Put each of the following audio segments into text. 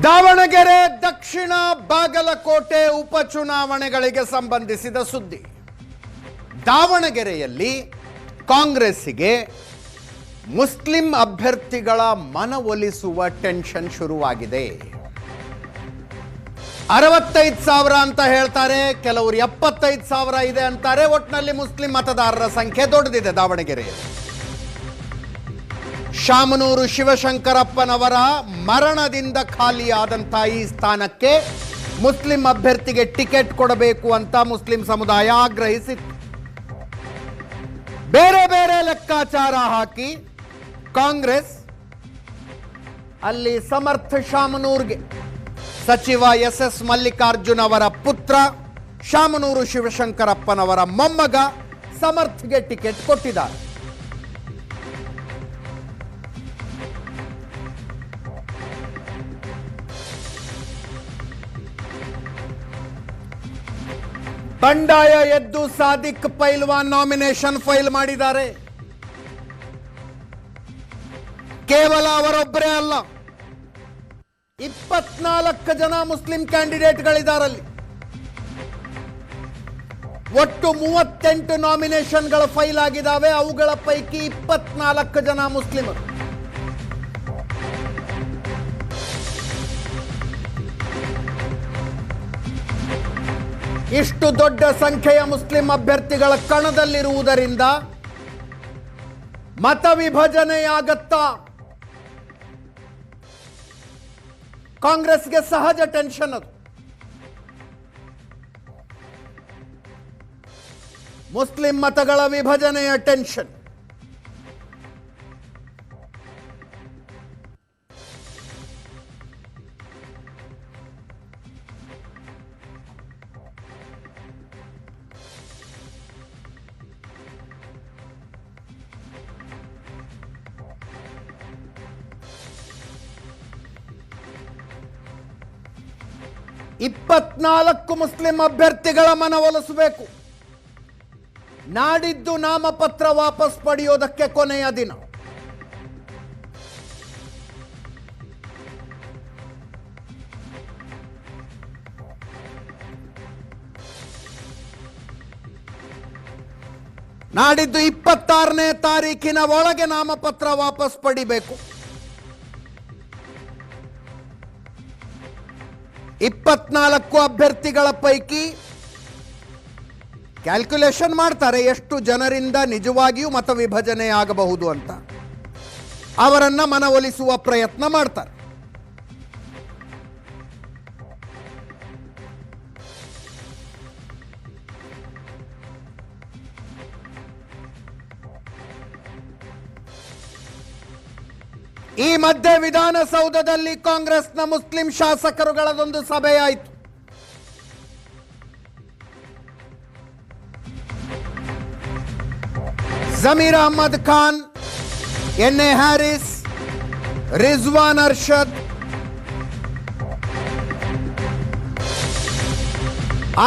ದಾವಣಗೆರೆ ದಕ್ಷಿಣ ಬಾಗಲಕೋಟೆ ಉಪಚುನಾವಣೆಗಳಿಗೆ ಸಂಬಂಧಿಸಿದ ಸುದ್ದಿ. ದಾವಣಗೆರೆಯಲ್ಲಿ ಕಾಂಗ್ರೆಸ್ಸಿಗೆ ಮುಸ್ಲಿಂ ಅಭ್ಯರ್ಥಿಗಳ ಮನವೊಲಿಸುವ ಟೆನ್ಷನ್ ಶುರುವಾಗಿದೆ. 65,000 ಅಂತ ಹೇಳ್ತಾರೆ, ಕೆಲವರು 75,000 ಇದೆ ಅಂತಾರೆ. ಒಟ್ಟಿನಲ್ಲಿ ಮುಸ್ಲಿಂ ಮತದಾರರ ಸಂಖ್ಯೆ ದೊಡ್ಡದಿದೆ ದಾವಣಗೆರೆಯಲ್ಲಿ. ಶಾಮನೂರು ಶಿವಶಂಕರಪ್ಪನವರ ಮರಣದಿಂದ ಖಾಲಿಯಾದಂಥ ಈ ಸ್ಥಾನಕ್ಕೆ ಮುಸ್ಲಿಂ ಅಭ್ಯರ್ಥಿಗೆ ಟಿಕೆಟ್ ಕೊಡಬೇಕು ಅಂತ ಮುಸ್ಲಿಂ ಸಮುದಾಯ ಆಗ್ರಹಿಸಿತ್ತು. ಬೇರೆ ಬೇರೆ ಲೆಕ್ಕಾಚಾರ ಹಾಕಿ ಕಾಂಗ್ರೆಸ್ ಅಲ್ಲಿ ಸಮರ್ಥ ಶಾಮನೂರ್ಗೆ ಸಚಿವ SS ಮಲ್ಲಿಕಾರ್ಜುನ್ ಅವರ ಪುತ್ರ ಶಾಮನೂರು ಶಿವಶಂಕರಪ್ಪನವರ ಮೊಮ್ಮಗ ಸಮರ್ಥ್ಗೆ ಟಿಕೆಟ್ ಕೊಟ್ಟಿದ್ದಾರೆ. ಬಂಡಾಯ ಎದ್ದು ಸಾದಿಕ್ ಪೈಲ್ವಾನ್ ನಾಮಿನೇಷನ್ ಫೈಲ್ ಮಾಡಿದ್ದಾರೆ. ಕೇವಲ ಅವರೊಬ್ಬರೇ ಅಲ್ಲ, 24 ಜನ ಮುಸ್ಲಿಂ ಕ್ಯಾಂಡಿಡೇಟ್ಗಳಿದ್ದಾರಲ್ಲಿ. ಒಟ್ಟು 38 ನಾಮಿನೇಷನ್ಗಳ ಫೈಲ್ ಆಗಿದ್ದಾವೆ. ಅವುಗಳ ಪೈಕಿ 24 ಜನ ಮುಸ್ಲಿಮರು. ಇಷ್ಟು ದೊಡ್ಡ ಸಂಖ್ಯೆಯ ಮುಸ್ಲಿಂ ಅಭ್ಯರ್ಥಿಗಳ ಕಣದಲ್ಲಿರುವುದರಿಂದ ಮತ ವಿಭಜನೆಯಾಗತ್ತಾ? ಕಾಂಗ್ರೆಸ್ಗೆ ಸಹಜ ಟೆನ್ಷನ್ ಅದು. ಮುಸ್ಲಿಂ ಮತಗಳ ವಿಭಜನೆಯ ಟೆನ್ಷನ್. ಇಪ್ಪತ್ನಾಲ್ಕು ಮುಸ್ಲಿಂ ಅಭ್ಯರ್ಥಿಗಳ ಮನವೊಲಿಸಬೇಕು. ನಾಡಿದ್ದು ನಾಮಪತ್ರ ವಾಪಸ್ ಪಡೆಯೋದಕ್ಕೆ ಕೊನೆಯ ದಿನ. ನಾಡಿದ್ದು 26ನೇ ತಾರೀಕಿನ ಒಳಗೆ ನಾಮಪತ್ರ ವಾಪಸ್ ಪಡಿಬೇಕು. 24 ಅಭ್ಯರ್ಥಿಗಳ ಪೈಕಿ ಕ್ಯಾಲ್ಕುಲೇಷನ್ ಮಾಡ್ತಾರೆ ಎಷ್ಟು ಜನರಿಂದ ನಿಜವಾಗಿಯೂ ಮತ ವಿಭಜನೆ ಆಗಬಹುದು ಅಂತ. ಅವರನ್ನ ಮನವೊಲಿಸುವ ಪ್ರಯತ್ನ ಮಾಡ್ತಾರೆ. ಈ ಮಧ್ಯೆ ವಿಧಾನಸೌಧದಲ್ಲಿ ಕಾಂಗ್ರೆಸ್ನ ಮುಸ್ಲಿಂ ಶಾಸಕರುಗಳದೊಂದು ಸಭೆಯಾಯಿತು. ಜಮೀರ್ ಅಹಮದ್ ಖಾನ್, NA ಹ್ಯಾರಿಸ್, ರಿಜ್ವಾನ್ ಅರ್ಷದ್,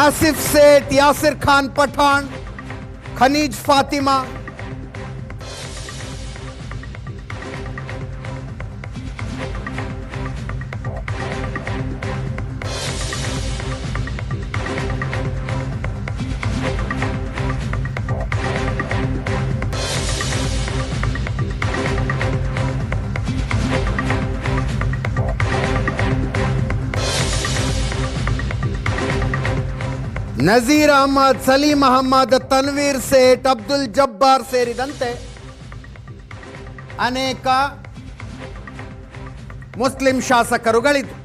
ಆಸಿಫ್ ಸೇಠ್, ಯಾಸಿರ್ ಖಾನ್ ಪಠಾಣ್, ಖನೀಜ್ ಫಾತಿಮಾ, ನಜೀರ್ ಅಹಮದ್, ಸಲೀಂ ಅಹಮದ್, ತನ್ವೀರ್ ಸೇಠ್, ಅಬ್ದುಲ್ ಜಬ್ಬಾರ್ ಸೇರಿದಂತೆ ಅನೇಕ ಮುಸ್ಲಿಂ ಶಾಸಕರುಗಳಿದ್ದು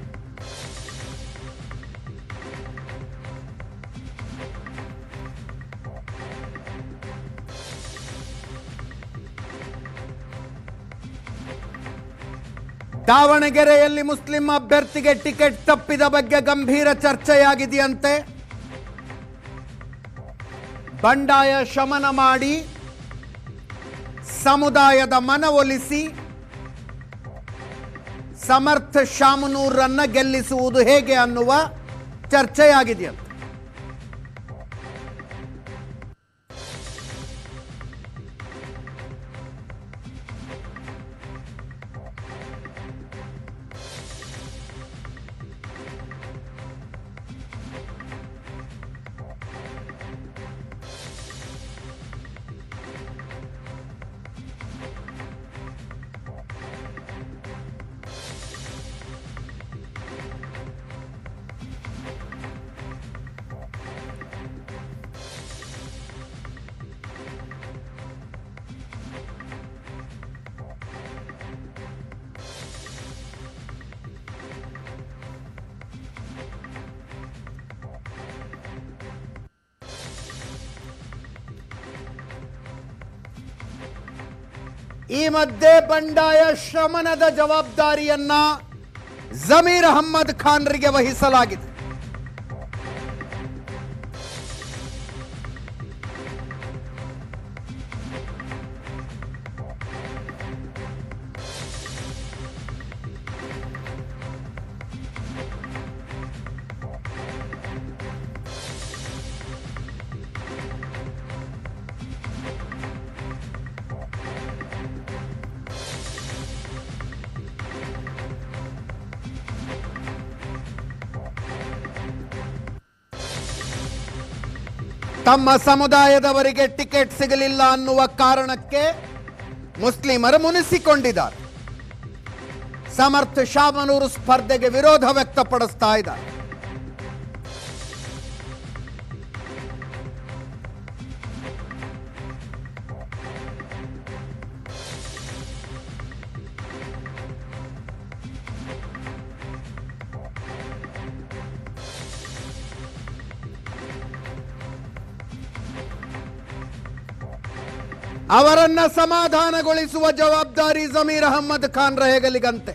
ದಾವಣಗೆರೆಯಲ್ಲಿ ಮುಸ್ಲಿಂ ಅಭ್ಯರ್ಥಿಗೆ ಟಿಕೆಟ್ ತಪ್ಪಿದ ಬಗ್ಗೆ ಗಂಭೀರ ಚರ್ಚೆಯಾಗಿದೆಯಂತೆ. ಬಂಡಾಯ ಶಮನ ಮಾಡಿ ಸಮುದಾಯದ ಮನವೊಲಿಸಿ ಸಮರ್ಥ ಶಾಮನೂರನ್ನ ಗೆಲ್ಲಿಸುವುದು ಹೇಗೆ ಅನ್ನುವ ಚರ್ಚೆಯಾಗಿದೆಯಂತೆ. ಈ ಮಧ್ಯೆ ಬಂಡಾಯ ಶಮನದ ಜವಾಬ್ದಾರಿಯನ್ನ ಜಮೀರ್ ಅಹಮ್ಮದ್ ಖಾನ್ರಿಗೆ ವಹಿಸಲಾಗಿದೆ. ತಮ್ಮ ಸಮುದಾಯದವರಿಗೆ ಟಿಕೆಟ್ ಸಿಗಲಿಲ್ಲ ಅನ್ನುವ ಕಾರಣಕ್ಕೆ ಮುಸ್ಲಿಮರು ಮುನಿಸಿಕೊಂಡಿದ್ದಾರೆ. ಸಮರ್ಥ ಶಾಮನೂರು ಸ್ಪರ್ಧೆಗೆ ವಿರೋಧ ವ್ಯಕ್ತಪಡಿಸ್ತಾ ಇದ್ದಾರೆ. ಅವರನ್ನ ಸಮಾಧಾನಗೊಳಿಸುವ ಜವಾಬ್ದಾರಿ ಜಮೀರ್ ಅಹಮ್ಮದ್ ಖಾನ್ ಹೆಗಲಿಗಂತೆ.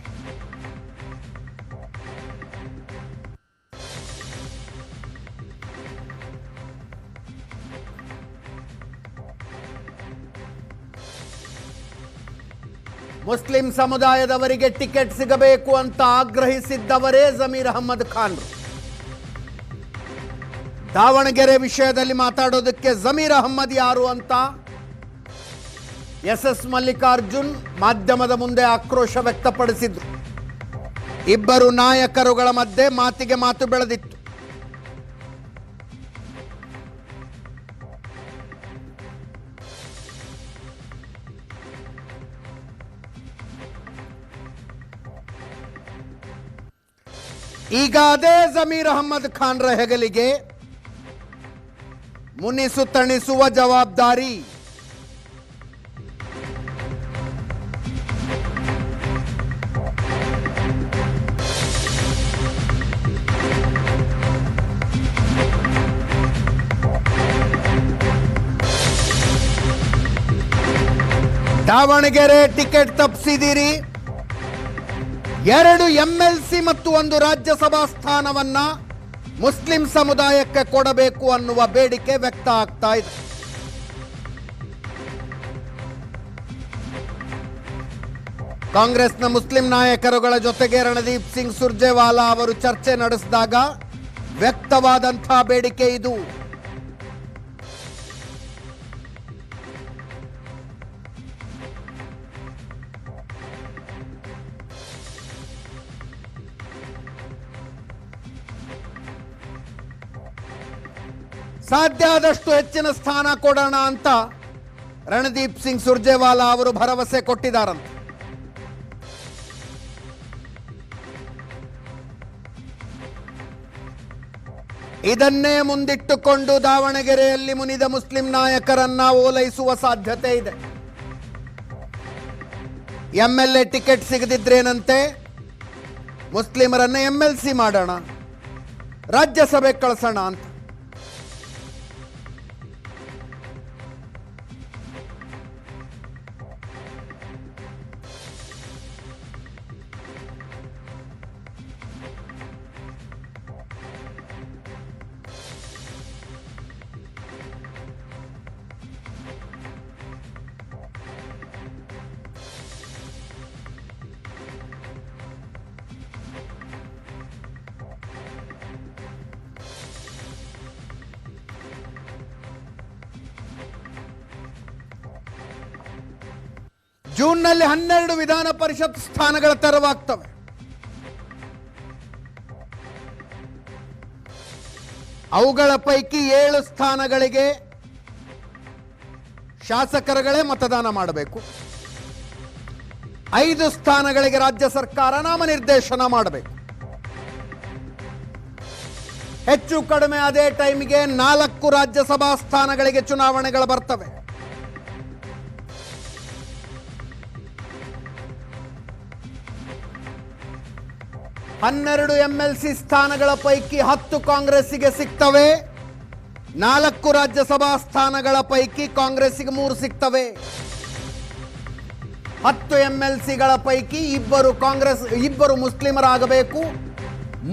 ಮುಸ್ಲಿಂ ಸಮುದಾಯದವರಿಗೆ ಟಿಕೆಟ್ ಸಿಗಬೇಕು ಅಂತ ಆಗ್ರಹಿಸಿದ್ದವರೇ ಜಮೀರ್ ಅಹಮ್ಮದ್ ಖಾನ್. ದಾವಣಗೆರೆ ವಿಷಯದಲ್ಲಿ ಮಾತಾಡೋದಕ್ಕೆ ಜಮೀರ್ ಅಹಮ್ಮದ್ ಯಾರು ಅಂತ ಎಸ್ ಮಲ್ಲಿಕಾರ್ಜುನ್ ಮಾಧ್ಯಮದ ಮುಂದೆ ಆಕ್ರೋಶ ವ್ಯಕ್ತಪಡಿಸಿದ್ರು. ಇಬ್ಬರು ನಾಯಕರುಗಳ ಮಧ್ಯೆ ಮಾತಿಗೆ ಮಾತು ಬೆಳೆದಿತ್ತು. ಈಗ ಅದೇ ಜಮೀರ್ ಅಹಮ್ಮದ್ ಖಾನ್ ಹೆಗಲಿಗೆ ಮುನಿಸು ತಣಿಸುವ ಜವಾಬ್ದಾರಿ. ದಾವಣಗೆರೆ ಟಿಕೆಟ್ ತಪ್ಪಿಸಿದಿರಿ, 2 MLC ಮತ್ತು 1 ರಾಜ್ಯಸಭಾ ಸ್ಥಾನವನ್ನ ಮುಸ್ಲಿಂ ಸಮುದಾಯಕ್ಕೆ ಕೊಡಬೇಕು ಅನ್ನುವ ಬೇಡಿಕೆ ವ್ಯಕ್ತ ಆಗ್ತಾ ಇದೆ. ಕಾಂಗ್ರೆಸ್ನ ಮುಸ್ಲಿಂ ನಾಯಕರುಗಳ ಜೊತೆಗೆ ರಣದೀಪ್ ಸಿಂಗ್ ಸುರ್ಜೇವಾಲಾ ಅವರು ಚರ್ಚೆ ನಡೆಸಿದಾಗ ವ್ಯಕ್ತವಾದಂತಹ ಬೇಡಿಕೆ ಇದು. ಸಾಧ್ಯ ಆದಷ್ಟು ಹೆಚ್ಚಿನ ಸ್ಥಾನ ಕೊಡೋಣ ಅಂತ ರಣದೀಪ್ ಸಿಂಗ್ ಸುರ್ಜೇವಾಲಾ ಅವರು ಭರವಸೆ ಕೊಟ್ಟಿದ್ದಾರಂತೆ. ಇದನ್ನೇ ಮುಂದಿಟ್ಟುಕೊಂಡು ದಾವಣಗೆರೆಯಲ್ಲಿ ಮುನಿದ ಮುಸ್ಲಿಂ ನಾಯಕರನ್ನ ಓಲೈಸುವ ಸಾಧ್ಯತೆ ಇದೆ. MLA ಟಿಕೆಟ್ ಸಿಗದಿದ್ರೇನಂತೆ, ಮುಸ್ಲಿಮರನ್ನ MLC ಮಾಡೋಣ, ರಾಜ್ಯಸಭೆ ಕಳಿಸೋಣ ಅಂತ. ಜೂನ್ನಲ್ಲಿ 12 ವಿಧಾನ ಪರಿಷತ್ ಸ್ಥಾನಗಳ ತೆರವಾಗ್ತವೆ. ಅವುಗಳ ಪೈಕಿ 7 ಸ್ಥಾನಗಳಿಗೆ ಶಾಸಕರುಗಳೇ ಮತದಾನ ಮಾಡಬೇಕು. 5 ಸ್ಥಾನಗಳಿಗೆ ರಾಜ್ಯ ಸರ್ಕಾರ ನಾಮನಿರ್ದೇಶನ ಮಾಡಬೇಕು. ಹೆಚ್ಚು ಕಡಿಮೆ ಅದೇ ಟೈಮಿಗೆ 4 ರಾಜ್ಯಸಭಾ ಸ್ಥಾನಗಳಿಗೆ ಚುನಾವಣೆಗಳು ಬರ್ತವೆ. ಹನ್ನೆರಡು MLC ಸ್ಥಾನಗಳ ಪೈಕಿ 10 ಕಾಂಗ್ರೆಸ್ಸಿಗೆ ಸಿಗ್ತವೆ. 4 ರಾಜ್ಯಸಭಾ ಸ್ಥಾನಗಳ ಪೈಕಿ ಕಾಂಗ್ರೆಸ್ಸಿಗೆ 3 ಸಿಗ್ತವೆ. 10 MLCಗಳ ಪೈಕಿ ಇಬ್ಬರು ಮುಸ್ಲಿಮರಾಗಬೇಕು,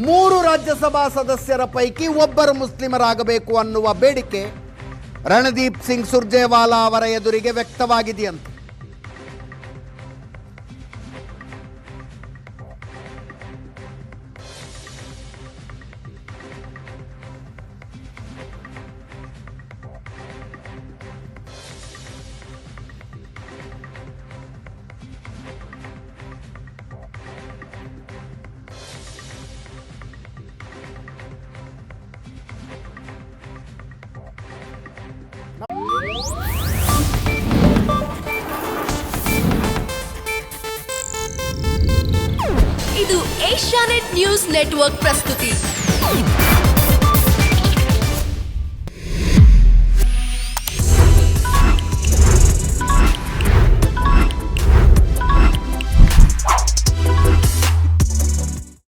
3 ರಾಜ್ಯಸಭಾ ಸದಸ್ಯರ ಪೈಕಿ ಒಬ್ಬರು ಮುಸ್ಲಿಮರಾಗಬೇಕು ಅನ್ನುವ ಬೇಡಿಕೆ ರಣದೀಪ್ ಸಿಂಗ್ ಸುರ್ಜೇವಾಲಾ ಅವರ ಎದುರಿಗೆ ವ್ಯಕ್ತವಾಗಿದೆಯಂತೆ. ಇದು ಏಷ್ಯಾನೆಟ್ ನ್ಯೂಸ್ ನೆಟ್ವರ್ಕ್ ಪ್ರಸ್ತುತಿ.